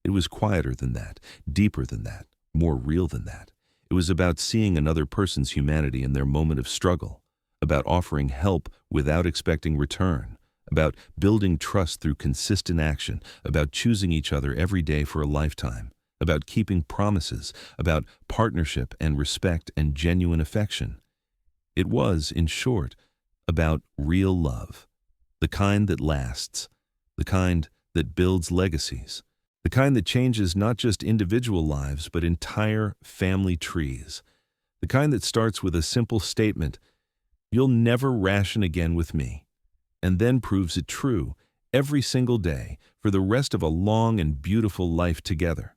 It was quieter than that, deeper than that, more real than that. It was about seeing another person's humanity in their moment of struggle, about offering help without expecting return, about building trust through consistent action, about choosing each other every day for a lifetime, about keeping promises, about partnership and respect and genuine affection. It was, in short, about real love, the kind that lasts, the kind that builds legacies, the kind that changes not just individual lives but entire family trees, the kind that starts with a simple statement, "You'll never ration again with me," and then proves it true every single day for the rest of a long and beautiful life together.